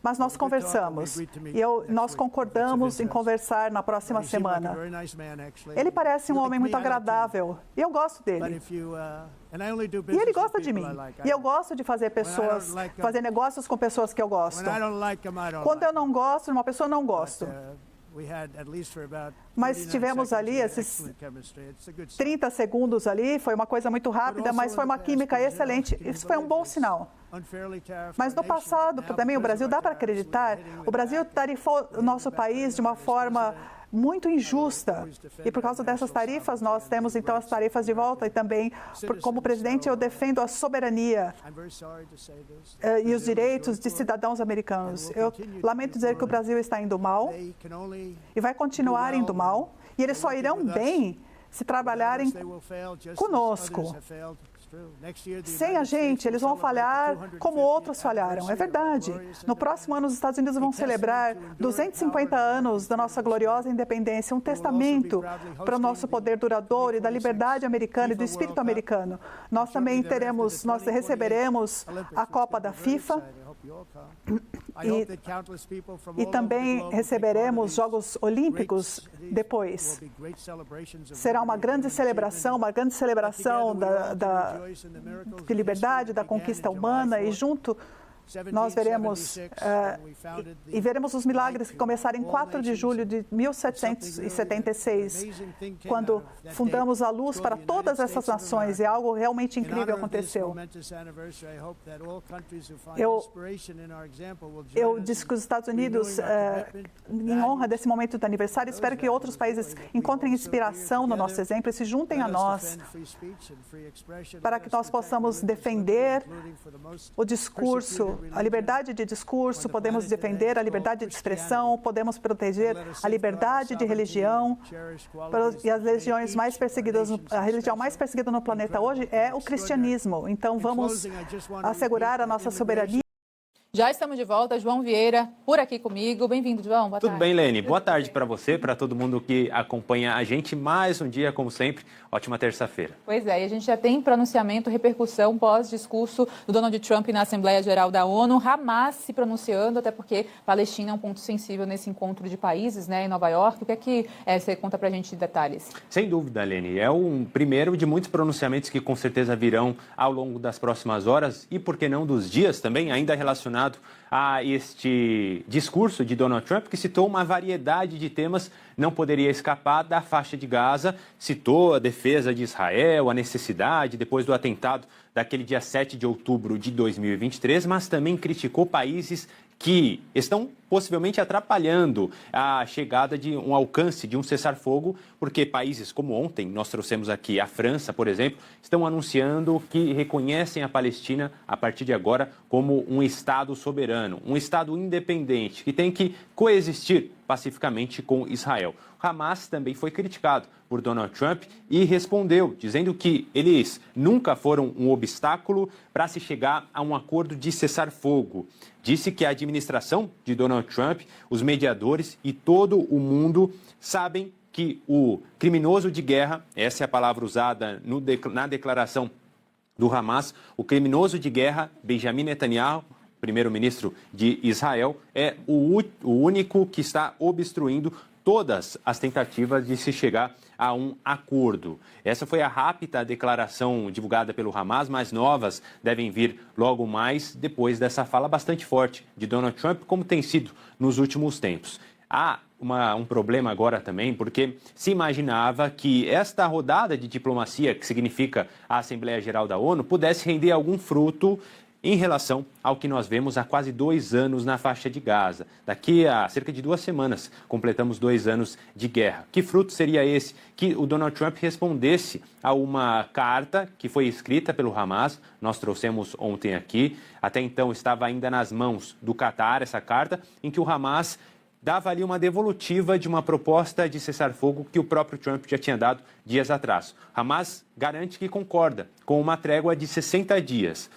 Mas nós conversamos e nós concordamos em conversar na próxima semana. Ele parece um homem muito agradável e eu gosto dele. E ele gosta de mim. E eu gosto de fazer negócios com pessoas que eu gosto. Quando eu não gosto de uma pessoa, não gosto. Mas tivemos ali esses 30 segundos ali, foi uma coisa muito rápida, mas foi uma química excelente. Isso foi um bom sinal. Mas no passado, também o Brasil, dá para acreditar, o Brasil tarifou o nosso país de uma forma muito injusta. E por causa dessas tarifas, nós temos então as tarifas de volta e também, como presidente, eu defendo a soberania e os direitos de cidadãos americanos. Eu lamento dizer que o Brasil está indo mal e vai continuar indo mal, e eles só irão bem se trabalharem conosco. Sem a gente, eles vão falhar como outros falharam. É verdade. No próximo ano, os Estados Unidos vão celebrar 250 anos da nossa gloriosa independência, um testamento para o nosso poder duradouro e da liberdade americana e do espírito americano. Nós também receberemos a Copa da FIFA e também receberemos Jogos Olímpicos depois. Será uma grande celebração de liberdade, da conquista humana, e junto nós veremos os milagres que começaram em 4 de julho de 1776, quando fundamos a luz para todas essas nações, e algo realmente incrível aconteceu. Eu disse que os Estados Unidos, em honra desse momento do aniversário, espero que outros países encontrem inspiração no nosso exemplo e se juntem a nós, para que nós possamos defender o discurso, a liberdade de discurso, podemos defender a liberdade de expressão, podemos proteger a liberdade de religião. E as religiões mais perseguidas, a religião mais perseguida no planeta hoje é o cristianismo. Então vamos assegurar a nossa soberania. Já estamos de volta, João Vieira, por aqui comigo. Bem-vindo, João. Boa tarde. Tudo bem, Lene? Boa tarde para você, para todo mundo que acompanha a gente. Mais um dia, como sempre. Ótima terça-feira. Pois é, e a gente já tem pronunciamento, repercussão pós-discurso do Donald Trump na Assembleia Geral da ONU. Hamas se pronunciando, até porque Palestina é um ponto sensível nesse encontro de países, né, em Nova York. O que é que você conta para a gente de detalhes? Sem dúvida, Lene. É um primeiro de muitos pronunciamentos que com certeza virão ao longo das próximas horas e, por que não, dos dias também, ainda relacionado a este discurso de Donald Trump, que citou uma variedade de temas, não poderia escapar da faixa de Gaza, citou a defesa de Israel, a necessidade, depois do atentado daquele dia 7 de outubro de 2023, mas também criticou países que estão possivelmente atrapalhando a chegada de um alcance de um cessar-fogo, porque países como ontem, nós trouxemos aqui a França, por exemplo, estão anunciando que reconhecem a Palestina, a partir de agora, como um Estado soberano, um Estado independente, que tem que coexistir pacificamente com Israel. O Hamas também foi criticado por Donald Trump e respondeu, dizendo que eles nunca foram um obstáculo para se chegar a um acordo de cessar-fogo. Disse que a administração de Donald Trump, os mediadores e todo o mundo sabem que o criminoso de guerra, essa é a palavra usada na declaração do Hamas, o criminoso de guerra, Benjamin Netanyahu, primeiro-ministro de Israel, é o único que está obstruindo todas as tentativas de se chegar a um acordo. Essa foi a rápida declaração divulgada pelo Hamas, mas novas devem vir logo mais depois dessa fala bastante forte de Donald Trump, como tem sido nos últimos tempos. Há um problema agora também, porque se imaginava que esta rodada de diplomacia, que significa a Assembleia Geral da ONU, pudesse render algum fruto em relação ao que nós vemos há quase 2 anos na faixa de Gaza. Daqui a cerca de 2 semanas, completamos 2 anos de guerra. Que fruto seria esse? Que o Donald Trump respondesse a uma carta que foi escrita pelo Hamas, nós trouxemos ontem aqui, até então estava ainda nas mãos do Catar essa carta, em que o Hamas dava ali uma devolutiva de uma proposta de cessar-fogo que o próprio Trump já tinha dado dias atrás. Hamas garante que concorda com uma trégua de 60 dias.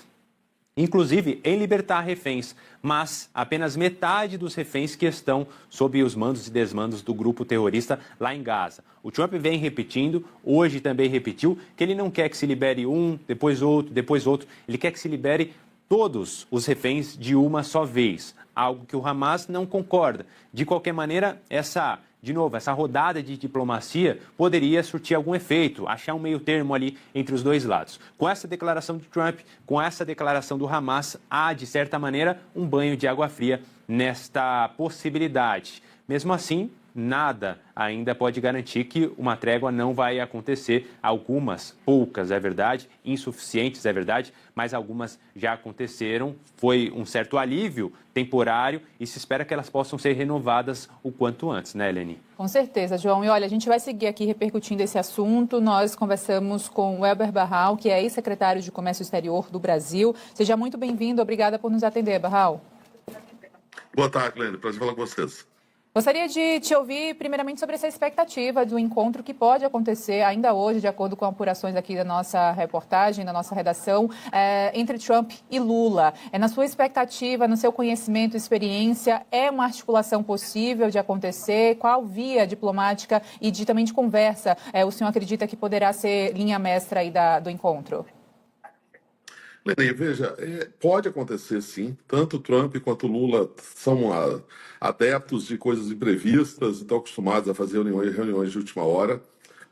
Inclusive em libertar reféns, mas apenas metade dos reféns que estão sob os mandos e desmandos do grupo terrorista lá em Gaza. O Trump vem repetindo, hoje também repetiu, que ele não quer que se libere um, depois outro, ele quer que se libere todos os reféns de uma só vez, algo que o Hamas não concorda. De qualquer maneira, essa rodada de diplomacia poderia surtir algum efeito, achar um meio termo ali entre os dois lados. Com essa declaração de Trump, com essa declaração do Hamas, há, de certa maneira, um banho de água fria nesta possibilidade. Mesmo assim, nada ainda pode garantir que uma trégua não vai acontecer. Algumas, poucas, é verdade, insuficientes, é verdade, mas algumas já aconteceram. Foi um certo alívio temporário e se espera que elas possam ser renovadas o quanto antes, né, Eleni? Com certeza, João. E olha, a gente vai seguir aqui repercutindo esse assunto. Nós conversamos com o Elber Barral, que é ex-secretário de Comércio Exterior do Brasil. Seja muito bem-vindo. Obrigada por nos atender, Barral. Boa tarde, Lene. Prazer falar com vocês. Gostaria de te ouvir, primeiramente, sobre essa expectativa do encontro que pode acontecer ainda hoje, de acordo com apurações aqui da nossa reportagem, da nossa redação, entre Trump e Lula. Na sua expectativa, no seu conhecimento e experiência, é uma articulação possível de acontecer? Qual via diplomática e também de conversa o senhor acredita que poderá ser linha mestra aí do encontro? Lene, veja, pode acontecer sim, tanto Trump quanto Lula são adeptos de coisas imprevistas e estão acostumados a fazer reuniões de última hora.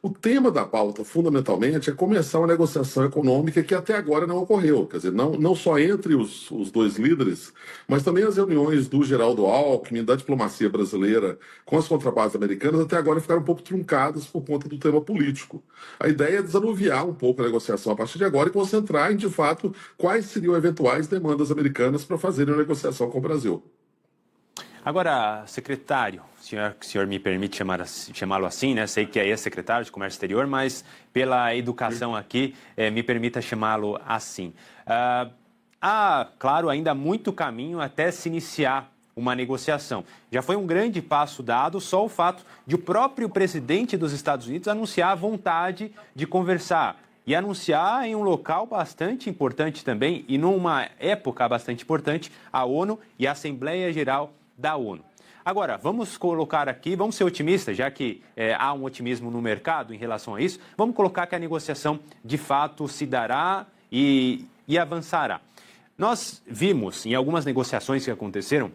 O tema da pauta, fundamentalmente, é começar uma negociação econômica que até agora não ocorreu. Quer dizer, não só entre os dois líderes, mas também as reuniões do Geraldo Alckmin, da diplomacia brasileira com as contrapartes americanas, até agora ficaram um pouco truncadas por conta do tema político. A ideia é desanuviar um pouco a negociação a partir de agora e concentrar em, de fato, quais seriam eventuais demandas americanas para fazerem uma negociação com o Brasil. Agora, secretário, se o senhor me permite chamá-lo assim, né? Sei que é ex-secretário de Comércio Exterior, mas pela educação aqui, me permita chamá-lo assim. Há, claro, ainda muito caminho até se iniciar uma negociação. Já foi um grande passo dado só o fato de o próprio presidente dos Estados Unidos anunciar a vontade de conversar. E anunciar em um local bastante importante também, e numa época bastante importante, a ONU e a Assembleia Geral da ONU. Agora, vamos colocar aqui, vamos ser otimistas, já que há um otimismo no mercado em relação a isso, vamos colocar que a negociação de fato se dará e avançará. Nós vimos em algumas negociações que aconteceram,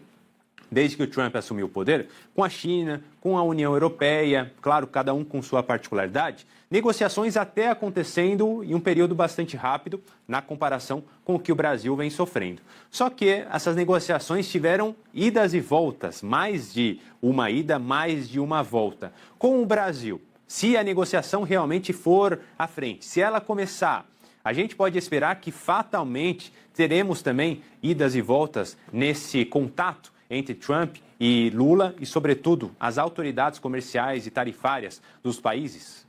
desde que o Trump assumiu o poder, com a China, com a União Europeia, claro, cada um com sua particularidade, negociações até acontecendo em um período bastante rápido na comparação com o que o Brasil vem sofrendo. Só que essas negociações tiveram idas e voltas, mais de uma ida, mais de uma volta. Com o Brasil, se a negociação realmente for à frente, se ela começar, a gente pode esperar que fatalmente teremos também idas e voltas nesse contato entre Trump e Lula e, sobretudo, as autoridades comerciais e tarifárias dos países?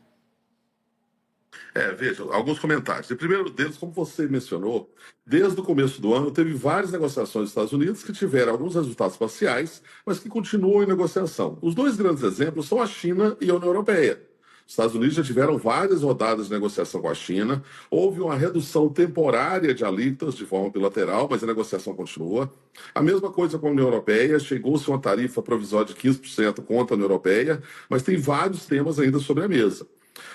Veja, alguns comentários. O primeiro deles, como você mencionou, desde o começo do ano teve várias negociações dos Estados Unidos que tiveram alguns resultados parciais, mas que continuam em negociação. Os dois grandes exemplos são a China e a União Europeia. Os Estados Unidos já tiveram várias rodadas de negociação com a China, houve uma redução temporária de alíquotas de forma bilateral, mas a negociação continua. A mesma coisa com a União Europeia, chegou-se uma tarifa provisória de 15% contra a União Europeia, mas tem vários temas ainda sobre a mesa.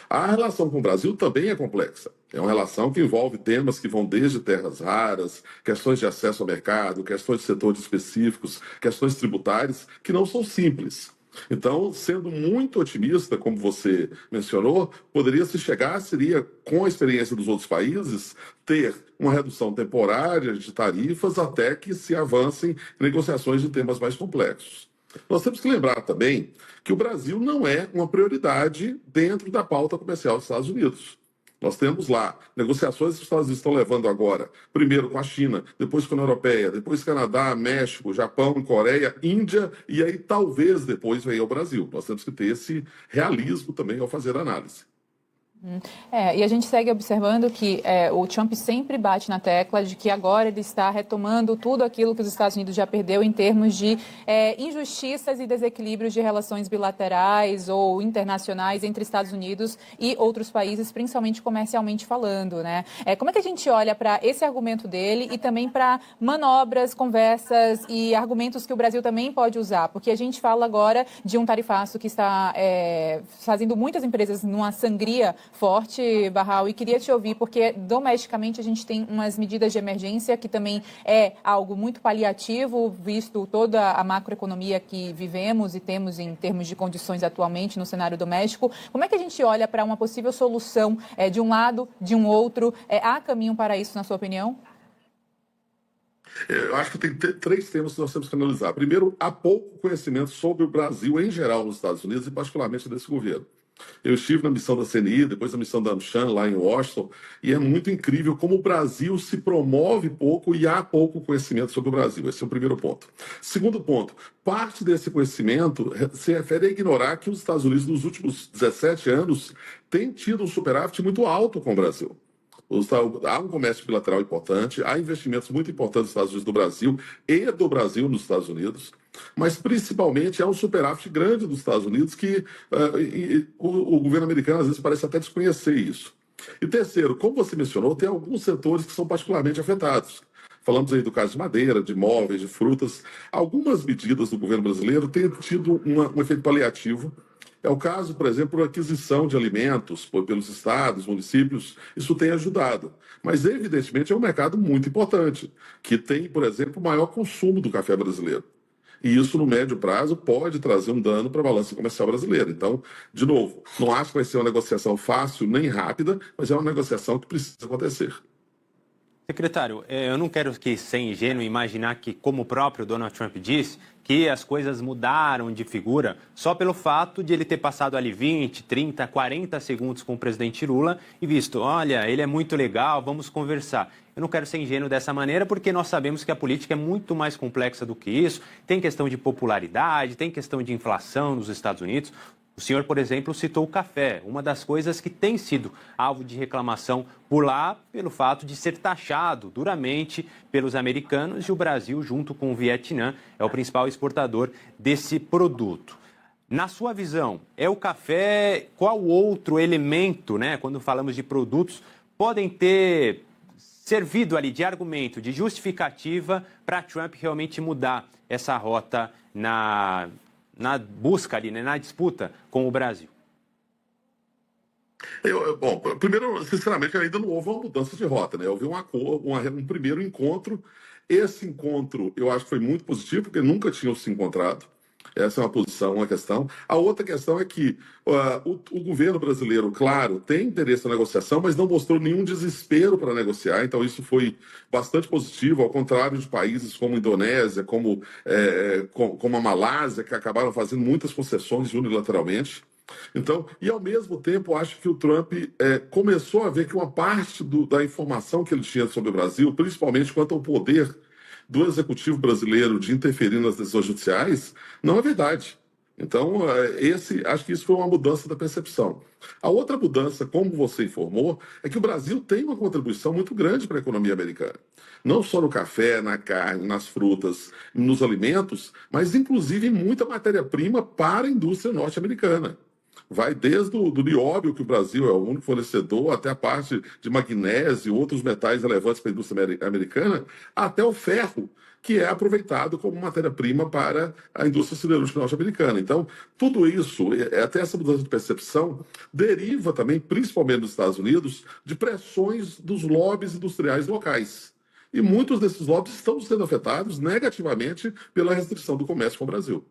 A relação com o Brasil também é complexa. É uma relação que envolve temas que vão desde terras raras, questões de acesso ao mercado, questões de setores específicos, questões tributárias, que não são simples. Então, sendo muito otimista, como você mencionou, poderia-se chegar, seria, com a experiência dos outros países, ter uma redução temporária de tarifas até que se avancem negociações de temas mais complexos. Nós temos que lembrar também que o Brasil não é uma prioridade dentro da pauta comercial dos Estados Unidos. Nós temos lá negociações que os Estados Unidos estão levando agora, primeiro com a China, depois com a União Europeia, depois Canadá, México, Japão, Coreia, Índia, e aí talvez depois venha o Brasil. Nós temos que ter esse realismo também ao fazer a análise. E a gente segue observando que o Trump sempre bate na tecla de que agora ele está retomando tudo aquilo que os Estados Unidos já perdeu em termos de injustiças e desequilíbrios de relações bilaterais ou internacionais entre Estados Unidos e outros países, principalmente comercialmente falando, né? Como é que a gente olha para esse argumento dele e também para manobras, conversas e argumentos que o Brasil também pode usar? Porque a gente fala agora de um tarifaço que está fazendo muitas empresas numa sangria forte, Barral, e queria te ouvir, porque domesticamente a gente tem umas medidas de emergência que também é algo muito paliativo, visto toda a macroeconomia que vivemos e temos em termos de condições atualmente no cenário doméstico. Como é que a gente olha para uma possível solução de um lado, de um outro? Há caminho para isso, na sua opinião? Eu acho que tem três temas que nós temos que analisar. Primeiro, há pouco conhecimento sobre o Brasil em geral nos Estados Unidos e particularmente desse governo. Eu estive na missão da CNI, depois da missão da AmCham, lá em Washington, e é muito incrível como o Brasil se promove pouco e há pouco conhecimento sobre o Brasil. Esse é o primeiro ponto. Segundo ponto, parte desse conhecimento se refere a ignorar que os Estados Unidos, nos últimos 17 anos, têm tido um superávit muito alto com o Brasil. Há um comércio bilateral importante, há investimentos muito importantes nos Estados Unidos do Brasil e do Brasil nos Estados Unidos, mas principalmente há um superávit grande dos Estados Unidos que o governo americano às vezes parece até desconhecer isso. E terceiro, como você mencionou, tem alguns setores que são particularmente afetados. Falamos aí do caso de madeira, de móveis, de frutas. Algumas medidas do governo brasileiro têm tido um efeito paliativo. É o caso, por exemplo, da aquisição de alimentos pelos estados, municípios, isso tem ajudado. Mas, evidentemente, é um mercado muito importante, que tem, por exemplo, o maior consumo do café brasileiro. E isso, no médio prazo, pode trazer um dano para a balança comercial brasileira. Então, de novo, não acho que vai ser uma negociação fácil nem rápida, mas é uma negociação que precisa acontecer. Secretário, eu não quero ser ingênuo e imaginar que, como o próprio Donald Trump disse, que as coisas mudaram de figura só pelo fato de ele ter passado ali 20, 30, 40 segundos com o presidente Lula e visto, olha, ele é muito legal, vamos conversar. Eu não quero ser ingênuo dessa maneira porque nós sabemos que a política é muito mais complexa do que isso. Tem questão de popularidade, tem questão de inflação nos Estados Unidos. O senhor, por exemplo, citou o café, uma das coisas que tem sido alvo de reclamação por lá, pelo fato de ser taxado duramente pelos americanos e o Brasil, junto com o Vietnã, é o principal exportador desse produto. Na sua visão, é o café, qual outro elemento, né, quando falamos de produtos, podem ter servido ali de argumento, de justificativa para Trump realmente mudar essa rota na busca ali, né, na disputa com o Brasil? Bom, primeiro, sinceramente, ainda não houve uma mudança de rota, né? Houve um primeiro encontro. Esse encontro, eu acho que foi muito positivo, porque nunca tinham se encontrado. Essa é uma posição, uma questão. A outra questão é que o governo brasileiro, claro, tem interesse na negociação, mas não mostrou nenhum desespero para negociar. Então, isso foi bastante positivo, ao contrário de países como a Indonésia, como a Malásia, que acabaram fazendo muitas concessões unilateralmente. Então, e ao mesmo tempo, acho que o Trump começou a ver que uma parte da informação que ele tinha sobre o Brasil, principalmente quanto ao poder do executivo brasileiro de interferir nas decisões judiciais, não é verdade. Então, acho que isso foi uma mudança da percepção. A outra mudança, como você informou, é que o Brasil tem uma contribuição muito grande para a economia americana. Não só no café, na carne, nas frutas, nos alimentos, mas inclusive em muita matéria-prima para a indústria norte-americana. Vai desde o nióbio, que o Brasil é o único fornecedor, até a parte de magnésio e outros metais relevantes para a indústria americana, até o ferro, que é aproveitado como matéria-prima para a indústria siderúrgica norte-americana. Então, tudo isso, até essa mudança de percepção, deriva também, principalmente nos Estados Unidos, de pressões dos lobbies industriais locais. E muitos desses lobbies estão sendo afetados negativamente pela restrição do comércio com o Brasil.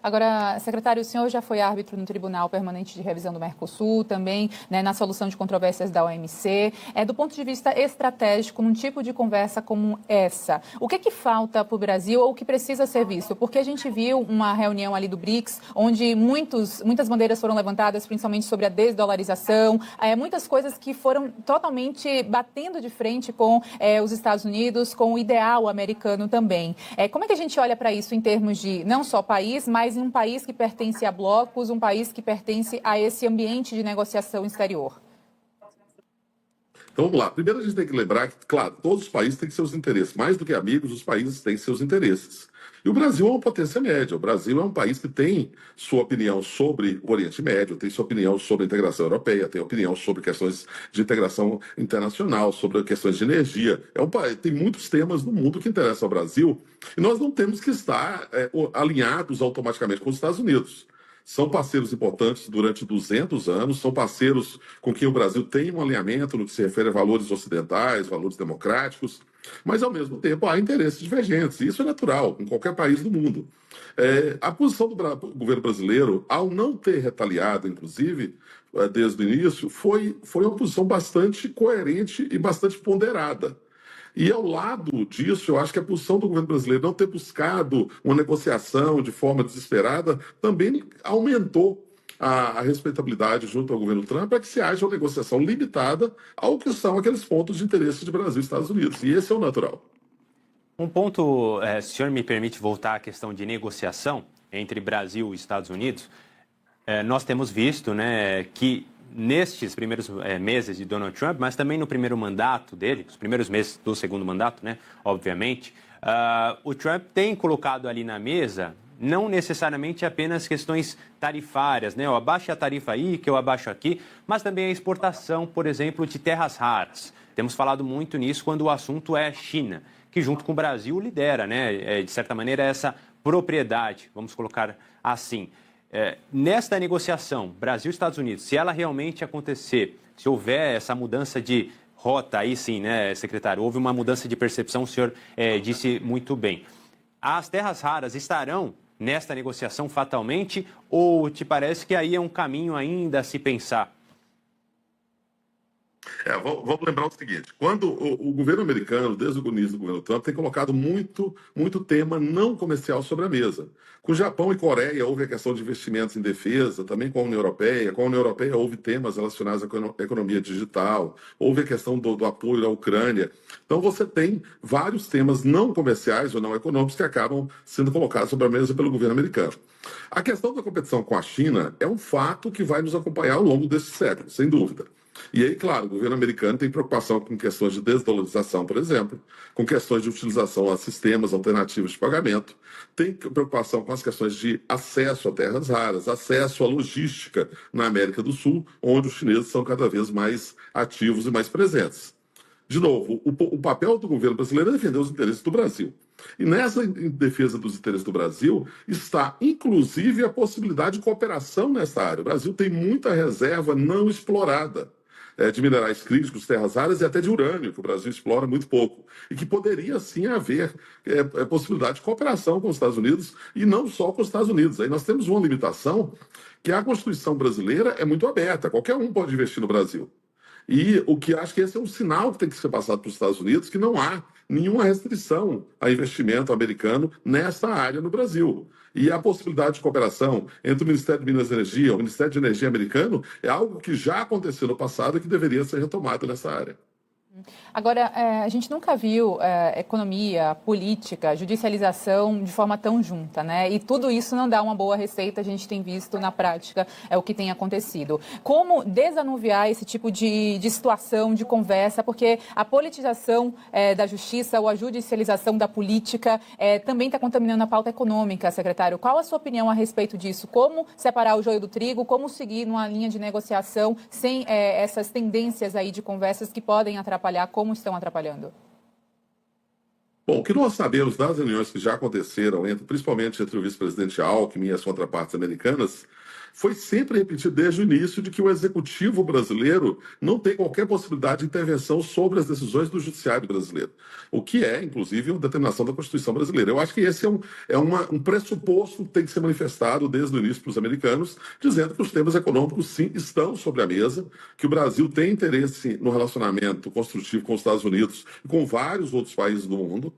Agora, secretário, o senhor já foi árbitro no Tribunal Permanente de Revisão do Mercosul, também, né, na solução de controvérsias da OMC. Do ponto de vista estratégico, num tipo de conversa como essa, o que falta para o Brasil ou o que precisa ser visto? Porque a gente viu uma reunião ali do BRICS, onde muitas bandeiras foram levantadas, principalmente sobre a desdolarização, muitas coisas que foram totalmente batendo de frente com os Estados Unidos, com o ideal americano também. Como é que a gente olha para isso em termos de não só país, mas em um país que pertence a blocos, um país que pertence a esse ambiente de negociação exterior? Então, vamos lá. Primeiro, a gente tem que lembrar que, claro, todos os países têm seus interesses. Mais do que amigos, os países têm seus interesses. E o Brasil é uma potência média. O Brasil é um país que tem sua opinião sobre o Oriente Médio, tem sua opinião sobre a integração europeia, tem opinião sobre questões de integração internacional, sobre questões de energia. Tem muitos temas no mundo que interessam ao Brasil e nós não temos que estar alinhados automaticamente com os Estados Unidos. são parceiros importantes durante 200 anos, são parceiros com quem o Brasil tem um alinhamento no que se refere a valores ocidentais, valores democráticos, mas, ao mesmo tempo, há interesses divergentes. E isso é natural em qualquer país do mundo. A posição do governo brasileiro, ao não ter retaliado, inclusive, desde o início, foi uma posição bastante coerente e bastante ponderada. E, ao lado disso, eu acho que a posição do governo brasileiro não ter buscado uma negociação de forma desesperada também aumentou a respeitabilidade junto ao governo Trump para que se haja uma negociação limitada ao que são aqueles pontos de interesse de Brasil e Estados Unidos. E esse é o natural. Um ponto, se o senhor me permite voltar à questão de negociação entre Brasil e Estados Unidos, nós temos visto, né, que nestes primeiros meses de Donald Trump, mas também no primeiro mandato dele, os primeiros meses do segundo mandato, né, obviamente, o Trump tem colocado ali na mesa não necessariamente apenas questões tarifárias, né? Eu abaixo a tarifa aí, que eu abaixo aqui, mas também a exportação, por exemplo, de terras raras. Temos falado muito nisso quando o assunto é China, que junto com o Brasil lidera, né, de certa maneira, essa propriedade, vamos colocar assim. Nesta negociação Brasil e Estados Unidos, se ela realmente acontecer, se houver essa mudança de rota, aí sim, né, secretário, houve uma mudança de percepção, o senhor disse muito bem. As terras raras estarão nesta negociação fatalmente ou te parece que aí é um caminho ainda a se pensar? Vamos lembrar o seguinte, quando o governo americano, desde o início do governo Trump, tem colocado muito tema não comercial sobre a mesa. Com Japão e Coreia houve a questão de investimentos em defesa, também com a União Europeia. Com a União Europeia houve temas relacionados à economia digital, houve a questão do apoio à Ucrânia. Então você tem vários temas não comerciais ou não econômicos que acabam sendo colocados sobre a mesa pelo governo americano. A questão da competição com a China é um fato que vai nos acompanhar ao longo desse século, sem dúvida. E aí, claro, o governo americano tem preocupação com questões de desdolarização, por exemplo, com questões de utilização a sistemas alternativos de pagamento, tem preocupação com as questões de acesso a terras raras, acesso à logística na América do Sul, onde os chineses são cada vez mais ativos e mais presentes. De novo, o papel do governo brasileiro é defender os interesses do Brasil. E nessa defesa dos interesses do Brasil está, inclusive, a possibilidade de cooperação nessa área. O Brasil tem muita reserva não explorada de minerais críticos, terras raras e até de urânio, que o Brasil explora muito pouco. E que poderia, sim, haver possibilidade de cooperação com os Estados Unidos e não só com os Estados Unidos. Aí nós temos uma limitação que a Constituição brasileira é muito aberta. Qualquer um pode investir no Brasil. E o que acho que esse é um sinal que tem que ser passado para os Estados Unidos, que não há nenhuma restrição a investimento americano nessa área no Brasil. E a possibilidade de cooperação entre o Ministério de Minas e Energia e o Ministério de Energia americano é algo que já aconteceu no passado e que deveria ser retomado nessa área. Agora, a gente nunca viu economia, política, judicialização de forma tão junta, né? E tudo isso não dá uma boa receita, a gente tem visto na prática o que tem acontecido. Como desanuviar esse tipo de situação, de conversa, porque a politização da justiça ou a judicialização da política também está contaminando a pauta econômica, secretário. Qual a sua opinião a respeito disso? Como separar o joio do trigo? Como seguir numa linha de negociação sem essas tendências aí de conversas que podem atrapalhar, como estão atrapalhando? Bom, o que nós sabemos das reuniões que já aconteceram, principalmente entre o vice-presidente Alckmin e as contrapartes americanas, foi sempre repetido desde o início de que o executivo brasileiro não tem qualquer possibilidade de intervenção sobre as decisões do judiciário brasileiro, o que é, inclusive, uma determinação da Constituição brasileira. Eu acho que esse é um pressuposto que tem que ser manifestado desde o início para os americanos, dizendo que os temas econômicos, sim, estão sobre a mesa, que o Brasil tem interesse no relacionamento construtivo com os Estados Unidos e com vários outros países do mundo,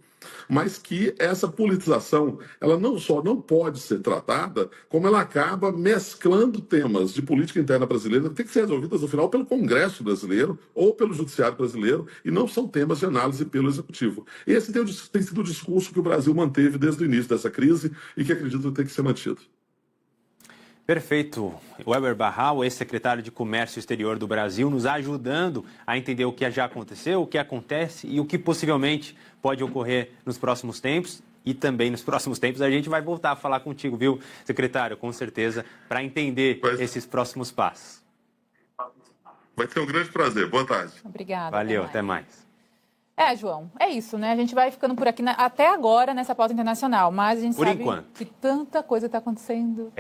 mas que essa politização, ela não só não pode ser tratada, como ela acaba mesclando temas de política interna brasileira que tem que ser resolvidas, no final, pelo Congresso brasileiro ou pelo Judiciário brasileiro, e não são temas de análise pelo Executivo. Esse tem sido o discurso que o Brasil manteve desde o início dessa crise e que acredito que tem que ser mantido. Perfeito. Weber Barral, ex-secretário de Comércio Exterior do Brasil, nos ajudando a entender o que já aconteceu, o que acontece e o que possivelmente pode ocorrer nos próximos tempos. E também nos próximos tempos a gente vai voltar a falar contigo, viu, secretário? Com certeza, para entender esses próximos passos. Vai ser um grande prazer. Boa tarde. Obrigada. Valeu, até mais. João, é isso, né? A gente vai ficando por aqui até agora nessa pauta internacional, mas a gente por sabe enquanto. que tanta coisa está acontecendo.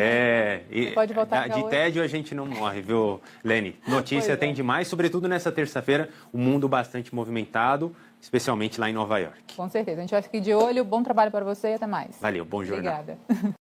E pode voltar de tédio a gente não morre, viu, Lene? Notícia tem demais, sobretudo nessa terça-feira, o mundo bastante movimentado, especialmente lá em Nova York. Com certeza, a gente vai ficar de olho. Bom trabalho para você e até mais. Valeu, bom jornal. Obrigada.